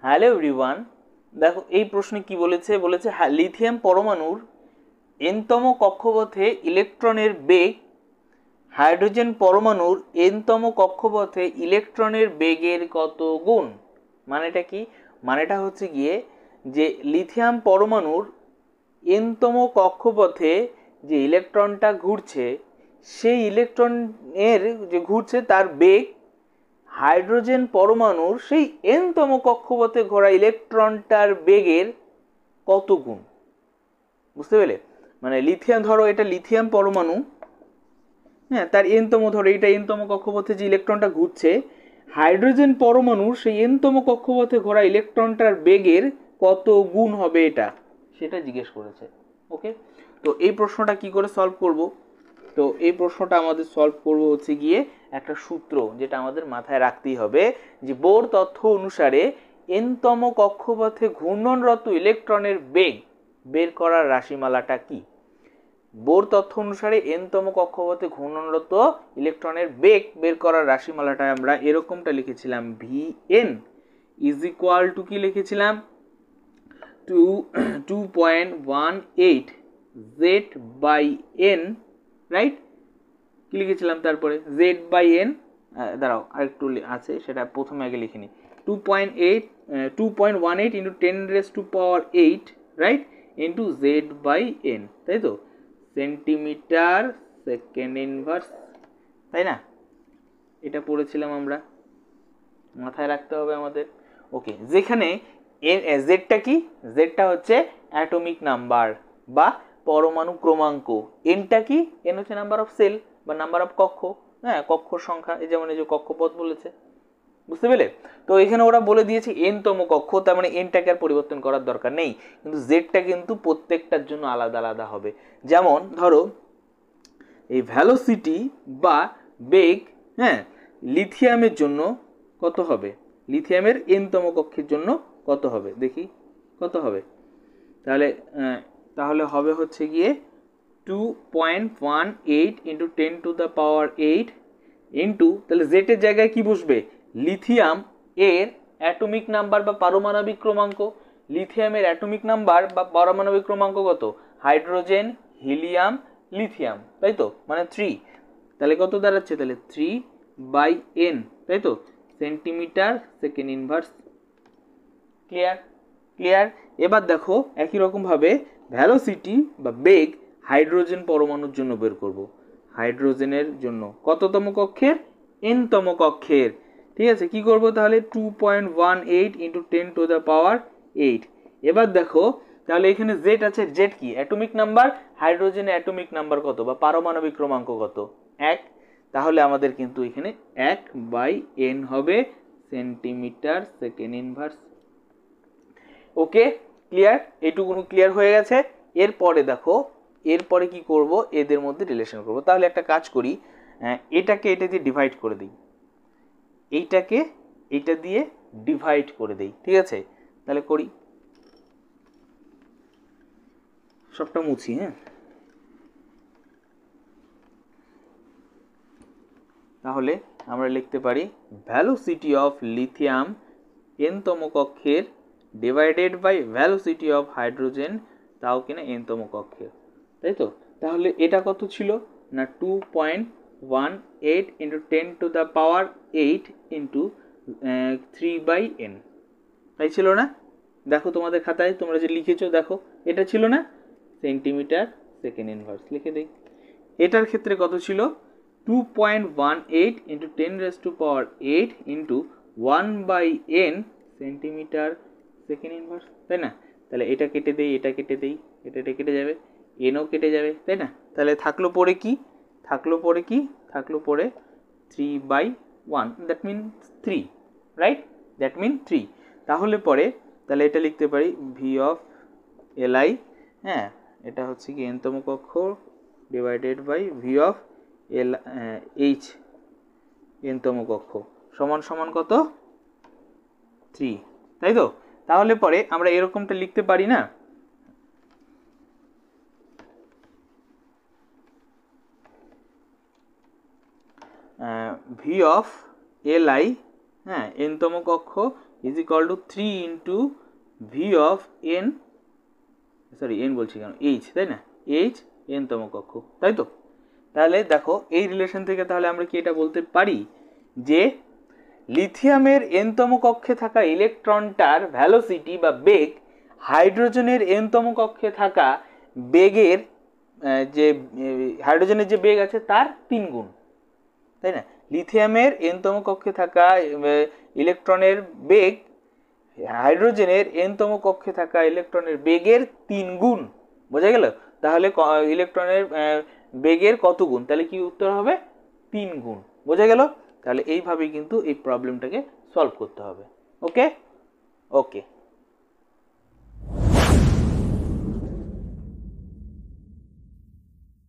Hello everyone, দেখো এই প্রশ্নে কি বলেছে লিথিয়াম পরমাণুর এনতম কক্ষপথে ইলেকট্রনের বেগ হাইড্রোজেন পরমাণুর এনতম কক্ষপথে ইলেকট্রনের বেগের কত গুণ। মানেটা কি? মানেটা হচ্ছে গিয়ে যে লিথিয়াম পরমাণুর এনতম কক্ষপথে যে ইলেকট্রনটা ঘুরছে সেই ইলেকট্রনের যে ঘুরছে তার বেগ হাইড্রোজেন পরমাণুর সেই এনতম কক্ষপথে ঘোরা ইলেকট্রনটার বেগের কত গুণ। বুঝতে পেলে? মানে লিথিয়াম, ধরো এটা লিথিয়াম পরমাণু, হ্যাঁ, তার এনতম, ধরো এটা এনতম কক্ষপথে যে ইলেকট্রনটা ঘুরছে, হাইড্রোজেন পরমাণুর সেই এনতম কক্ষপথে ঘোরা ইলেকট্রনটার বেগের কত গুণ হবে, এটা সেটা জিজ্ঞেস করেছে। ওকে, তো এই প্রশ্নটা কি করে সলভ করব? তো এই প্রশ্নটা আমাদের সলভ করব হচ্ছে গিয়ে একটা সূত্র, যেটা আমাদের মাথায় রাখতেই হবে, যে বোর তথ্য অনুসারে এনতম কক্ষপথে ঘূর্ণনরত ইলেকট্রনের বেগ বের করার রাশিমালাটা কি। বোর তথ্য অনুসারে এনতম কক্ষপথে ঘূর্ণনরত ইলেকট্রনের বেগ বের করার রাশিমালাটা আমরা এরকমটা লিখেছিলাম, V N is equal to কি লিখেছিলাম, 2.18 জেড বাই এন, রাইট? কি লিখেছিলাম তারপরে? জেড বাই এন, দাঁড়াও আরেকটু আছে, সেটা প্রথমে আগে লিখে নিই। 2.18 into 10⁻⁸, right, into Z by N, তাই তো? সেন্টিমিটার সেকেন্ড ইনভার্স, তাই না? এটা পড়েছিলাম আমরা, মাথায় রাখতে হবে আমাদের। ওকে, যেখানে জেডটা কি? জেডটা হচ্ছে অ্যাটমিক নাম্বার বা পরমাণু ক্রমাঙ্ক। এনটা কি? এন হচ্ছে নাম্বার অফ সেল বা নাম্বার অফ কক্ষ, হ্যাঁ, কক্ষর সংখ্যা, এই যেমন এই যে কক্ষপথ বলেছে। বুঝতে পেলে? তো এখানে ওরা বলে দিয়েছে এনতম কক্ষ, তার মানে এনটাকে আর পরিবর্তন করার দরকার নেই, কিন্তু জেডটা কিন্তু প্রত্যেকটার জন্য আলাদা আলাদা হবে। যেমন ধরো এই ভ্যালোসিটি বা বেগ, হ্যাঁ, লিথিয়ামের জন্য কত হবে? লিথিয়ামের এনতম কক্ষের জন্য কত হবে দেখি, কত হবে? তাহলে হবে হচ্ছে গিয়ে 2.18 ইন্টু 10⁸ ইন্টু, তাহলে জেটের জায়গায় কি বসবে? লিথিয়াম এর অ্যাটমিক নাম্বার বা পারমাণবিক ক্রমাঙ্ক। লিথিয়ামের অ্যাটমিক নাম্বার বা পারমাণবিক ক্রমাঙ্ক কত? হাইড্রোজেন, হিলিয়াম, লিথিয়াম, তাই তো? মানে 3। তাহলে কত দাঁড়াচ্ছে? তাহলে 3/n, তাই তো? Centimetre second inverse. Clear? Clear. এবার দেখো একই রকম ভাবে ভ্যালোসিটি বা বেগ হাইড্রোজেন পরমাণুর জন্য বের করব। হাইড্রোজেনের জন্য কততম কক্ষের? এনতম কক্ষের। ঠিক আছে, কি করব তাহলে? 2.18 ইন্টু 10⁸। এবার দেখো তাহলে এখানে জেড আছে, জেড কি? Atomic number. হাইড্রোজেনের অ্যাটমিক নাম্বার কত বা পারমাণবিক ক্রমাঙ্ক কত? 1। তাহলে আমাদের কিন্তু এখানে 1/n হবে সেন্টিমিটার সেকেন্ড ইনভার্স। ওকে, ক্লিয়ার? এইটুকুন ক্লিয়ার হয়ে গেছে। এরপরে দেখো, এরপরে কি করব? এদের মধ্যে রিলেশন করব। তাহলে একটা কাজ করি, এটাকে এটা দিয়ে ডিভাইড করে দিই, এইটাকে এটা দিয়ে ডিভাইড করে দেই, ঠিক আছে? তাহলে করি, সবটা মুছি, হ্যাঁ। তাহলে আমরা লিখতে পারি ভ্যালোসিটি অফ লিথিয়াম এনতম কক্ষের divided by velocity of hydrogen, তাও কিনা এনতম কক্ষের, তাই তো? তাহলে এটা কত ছিল না? 2.18 ইন্টু 10⁸ ইন্টু 3/n, তাই ছিল না? দেখো তোমাদের খাতায় তোমরা যে লিখেছো, দেখো এটা ছিল না? সেন্টিমিটার সেকেন্ড ইনভার্স লিখে দেই। এটার ক্ষেত্রে কত ছিল? 2.18 into 10⁸ into 1/n centimetre second inverse, তাই না? তাহলে এটা কেটে দেই, এটা কেটে দেই, এটা কেটে যাবে, এনও কেটে যাবে, তাই না? তাহলে থাকলো পরে কি? থাকলো পরে 3/1, that mean 3, right? That mean 3। তাহলে পরে তাহলে এটা লিখতে পারি ভি অফ এলআই, হ্যাঁ, এটা হচ্ছে কি এনতম কক্ষ divided by V of L H এনতম কক্ষ সমান সমান কত? 3, তাই তো? তাহলে পরে আমরা এরকমটা লিখতে পারি না, ভি অফ এল আই, হ্যাঁ, n-তম কক্ষ is equal to 3 into V of N, sorry N বলছি কেন, এইচ, তাই না, এইচ n-তম কক্ষ, তাই তো। তাহলে দেখো এই রিলেশন থেকে তাহলে আমরা কি এটা বলতে পারি যে লিথিয়ামের n-তম কক্ষে থাকা ইলেকট্রনটার ভ্যালোসিটি বা বেগ হাইড্রোজেনের n-তম কক্ষে থাকা বেগের যে হাইড্রোজেনের যে বেগ আছে তার 3 গুণ, তাই না। লিথিয়ামের n-তম কক্ষে থাকা ইলেকট্রনের বেগ হাইড্রোজেনের n-তম কক্ষে থাকা ইলেকট্রনের বেগের 3 গুণ, বোঝা গেল। তাহলে ইলেকট্রনের বেগের কত গুণ, তাহলে কি উত্তর হবে 3 গুণ, বোঝা গেল। তাহলে এইভাবেই কিন্তু এই প্রবলেমটাকে সলভ করতে হবে। ওকে ওকে।